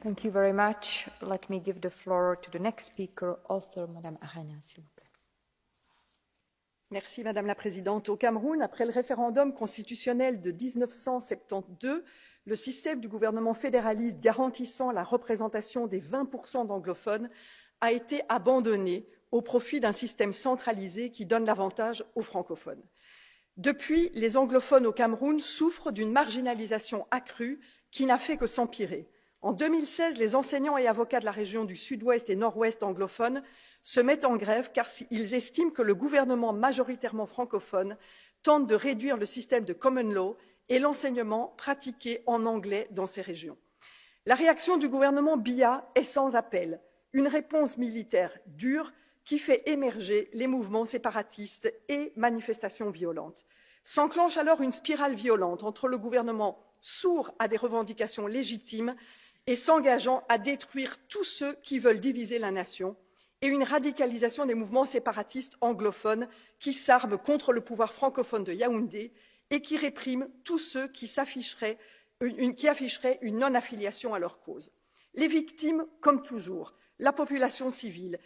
Thank you very much. Let me give the floor to the next speaker, author Madame Arana, s'il vous plaît. Merci Madame la Présidente. Au Cameroun, après le référendum constitutionnel de 1972, le système du gouvernement fédéraliste garantissant la représentation des 20% d'anglophones a été abandonné au profit d'un système centralisé qui donne l'avantage aux francophones. Depuis, les anglophones au Cameroun souffrent d'une marginalisation accrue qui n'a fait que s'empirer. En 2016, les enseignants et avocats de la région du sud-ouest et nord-ouest anglophones se mettent en grève car ils estiment que le gouvernement majoritairement francophone tente de réduire le système de common law et l'enseignement pratiqué en anglais dans ces régions. La réaction du gouvernement Biya est sans appel, une réponse militaire dure qui fait émerger les mouvements séparatistes et manifestations violentes. S'enclenche alors une spirale violente entre le gouvernement sourd à des revendications légitimes et s'engageant à détruire tous ceux qui veulent diviser la nation, et une radicalisation des mouvements séparatistes anglophones qui s'arment contre le pouvoir francophone de Yaoundé et qui répriment tous ceux qui afficheraient une non-affiliation à leur cause. Les victimes, comme toujours, la population civile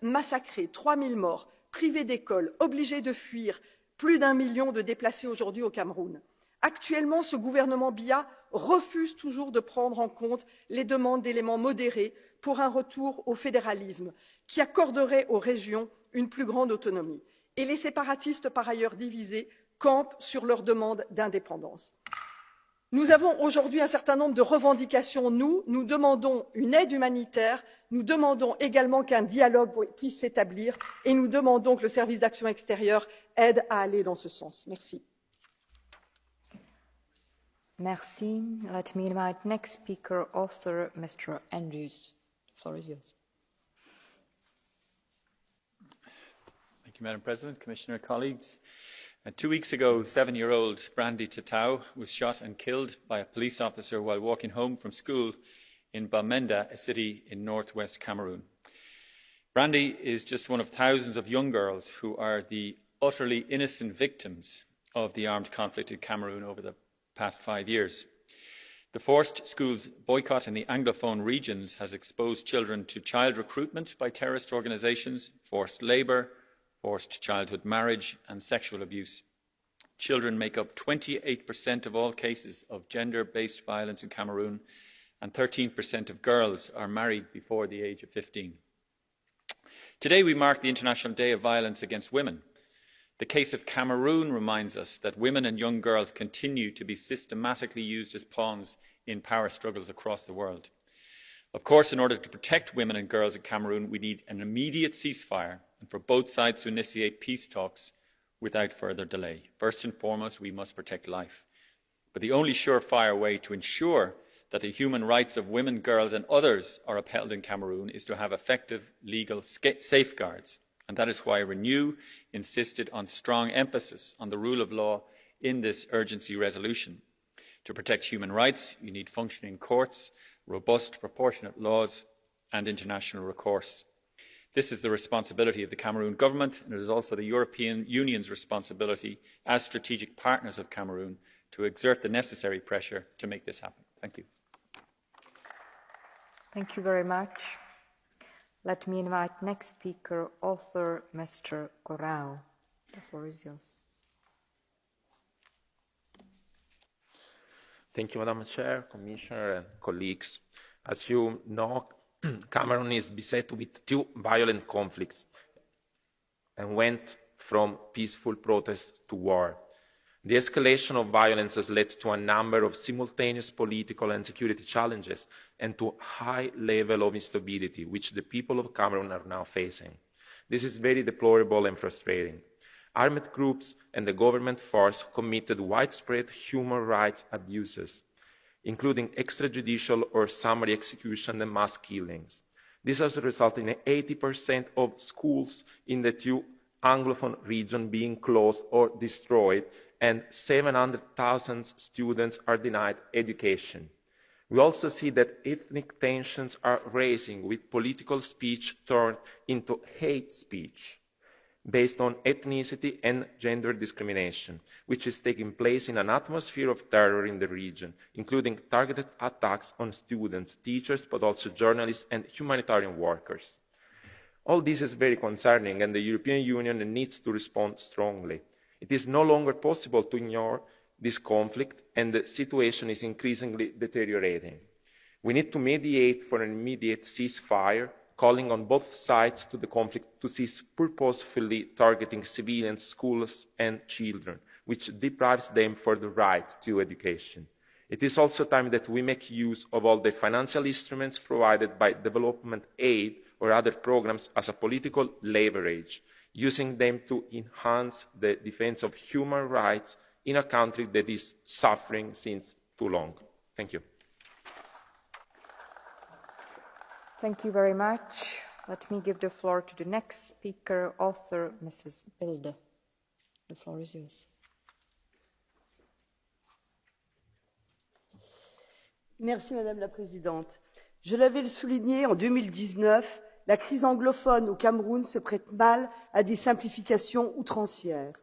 massacrée, 3000 morts, privée d'écoles, obligée de fuir, plus d'1 million de déplacés aujourd'hui au Cameroun. Actuellement, ce gouvernement Biya refuse toujours de prendre en compte les demandes d'éléments modérés pour un retour au fédéralisme qui accorderait aux régions une plus grande autonomie. Et les séparatistes, par ailleurs divisés, campent sur leur demande d'indépendance. Nous avons aujourd'hui un certain nombre de revendications. Nous demandons une aide humanitaire, nous demandons également qu'un dialogue puisse s'établir et nous demandons que le service d'action extérieure aide à aller dans ce sens. Merci. Merci. Let me invite next speaker, author Mr. Andrews. The floor is yours. Thank you, Madam President, Commissioner, colleagues. 2 weeks ago, 7-year-old Brandy Tatau was shot and killed by a police officer while walking home from school in Bamenda, a city in northwest Cameroon. Brandy is just one of thousands of young girls who are the utterly innocent victims of the armed conflict in Cameroon over the past 5 years. The forced schools boycott in the Anglophone regions has exposed children to child recruitment by terrorist organisations, forced labour, forced childhood marriage and sexual abuse. Children make up 28% of all cases of gender-based violence in Cameroon, and 13% of girls are married before the age of 15. Today we mark the International Day of Violence Against Women. The case of Cameroon reminds us that women and young girls continue to be systematically used as pawns in power struggles across the world. Of course, in order to protect women and girls in Cameroon, we need an immediate ceasefire and for both sides to initiate peace talks without further delay. First and foremost, we must protect life. But the only surefire way to ensure that the human rights of women, girls and others are upheld in Cameroon is to have effective legal safeguards. And that is why Renew insisted on strong emphasis on the rule of law in this urgency resolution. To protect human rights, you need functioning courts, robust, proportionate laws and international recourse. This is the responsibility of the Cameroon government, and it is also the European Union's responsibility as strategic partners of Cameroon to exert the necessary pressure to make this happen. Thank you. Thank you very much. Let me invite next speaker, author Mr. Corral. The floor is yours. Thank you, Madam Chair, Commissioner and colleagues. As you know, Cameroon is beset with 2 violent conflicts and went from peaceful protest to war. The escalation of violence has led to a number of simultaneous political and security challenges and to a high level of instability, which the people of Cameroon are now facing. This is very deplorable and frustrating. Armed groups and the government force committed widespread human rights abuses, including extrajudicial or summary execution and mass killings. This has resulted in 80% of schools in the 2 Anglophone regions being closed or destroyed, and 700,000 students are denied education. We also see that ethnic tensions are rising, with political speech turned into hate speech. based on ethnicity and gender discrimination, which is taking place in an atmosphere of terror in the region, including targeted attacks on students, teachers, but also journalists and humanitarian workers. All this is very concerning, and the European Union needs to respond strongly. It is no longer possible to ignore this conflict, and the situation is increasingly deteriorating. We need to mediate for an immediate ceasefire, calling on both sides to the conflict to cease purposefully targeting civilians, schools and children, which deprives them of the right to education. It is also time that we make use of all the financial instruments provided by development aid or other programs as a political leverage, using them to enhance the defense of human rights in a country that is suffering since too long. Thank you. Thank you very much. Let me give the floor to the next speaker, author Mrs. Bilde. The floor is yours. Merci Madame la Présidente. Je l'avais souligné en 2019, la crise anglophone au Cameroun se prête mal à des simplifications outrancières.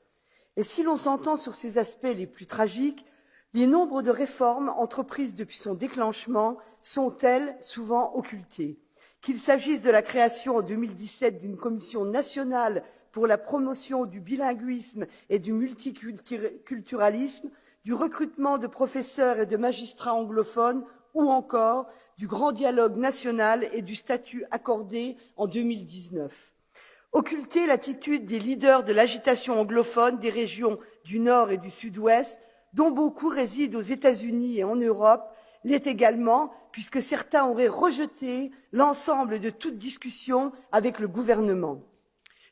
Et si l'on s'entend sur ces aspects les plus tragiques, les nombres de réformes entreprises depuis son déclenchement sont, elles, souvent occultées. Qu'il s'agisse de la création en 2017 d'une commission nationale pour la promotion du bilinguisme et du multiculturalisme, du recrutement de professeurs et de magistrats anglophones ou encore du grand dialogue national et du statut accordé en 2019. Occulter l'attitude des leaders de l'agitation anglophone des régions du Nord et du Sud-Ouest, dont beaucoup résident aux États-Unis et en Europe, l'est également, puisque certains auraient rejeté l'ensemble de toute discussion avec le gouvernement.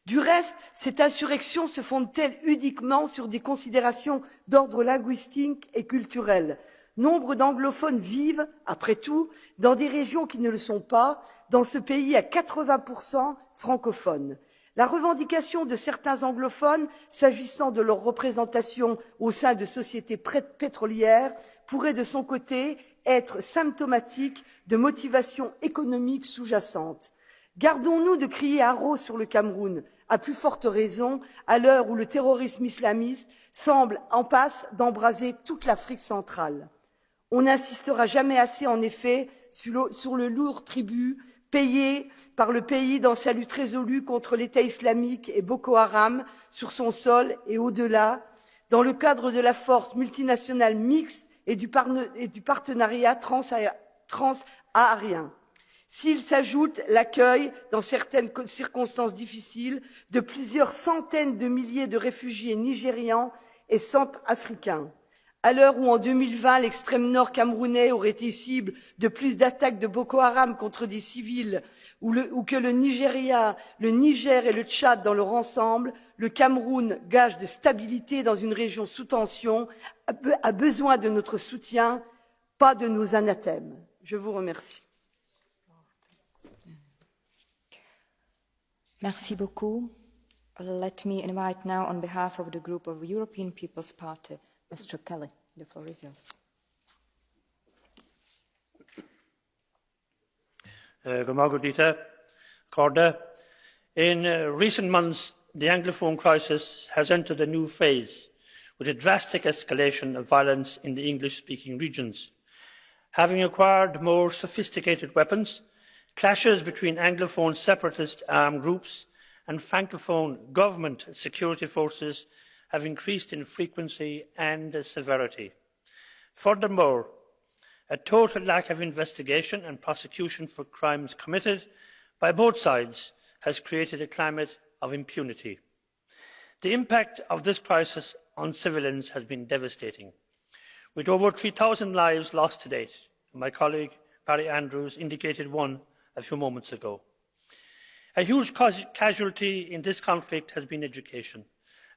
Du reste, cette insurrection se fonde-t-elle uniquement sur des considérations d'ordre linguistique et culturel? Nombre d'anglophones vivent, après tout, dans des régions qui ne le sont pas, dans ce pays à 80% francophone. La revendication de certains anglophones, s'agissant de leur représentation au sein de sociétés pétrolières, pourrait de son côté être symptomatique de motivations économiques sous-jacentes. Gardons-nous de crier haro sur le Cameroun, à plus forte raison à l'heure où le terrorisme islamiste semble en passe d'embraser toute l'Afrique centrale. On n'insistera jamais assez, en effet, sur le lourd tribut payé par le pays dans sa lutte résolue contre l'État islamique et Boko Haram sur son sol et au-delà, dans le cadre de la force multinationale mixte et du partenariat transsaharien. S'il s'ajoute l'accueil, dans certaines circonstances difficiles, de plusieurs centaines de milliers de réfugiés nigérians et centrafricains. À l'heure où, en 2020, l'extrême nord camerounais aurait été cible de plus d'attaques de Boko Haram contre des civils, ou que le Nigeria, le Niger et le Tchad dans leur ensemble, le Cameroun, gage de stabilité dans une région sous tension, a besoin de notre soutien, pas de nos anathèmes. Je vous remercie. Merci beaucoup. Let me invite now, on behalf of the group of European People's Party, Mr. Kelly. The floor is yours. In recent months, the Anglophone crisis has entered a new phase, with a drastic escalation of violence in the English-speaking regions. Having acquired more sophisticated weapons, clashes between Anglophone separatist armed groups and Francophone government security forces have increased in frequency and severity. Furthermore, a total lack of investigation and prosecution for crimes committed by both sides has created a climate of impunity. The impact of this crisis on civilians has been devastating, with over 3,000 lives lost to date. My colleague Barry Andrews indicated one a few moments ago. A huge casualty in this conflict has been education,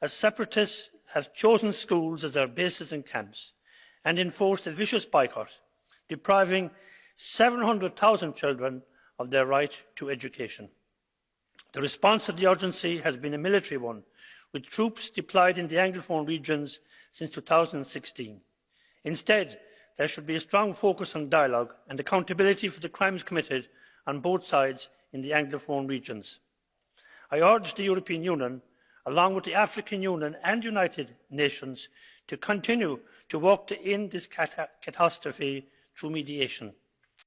as separatists have chosen schools as their bases and camps and enforced a vicious boycott, depriving 700,000 children of their right to education. The response to the urgency has been a military one, with troops deployed in the Anglophone regions since 2016. Instead, there should be a strong focus on dialogue and accountability for the crimes committed on both sides in the Anglophone regions. I urge the European Union along with the African Union and United Nations, to continue to work to end this catastrophe through mediation.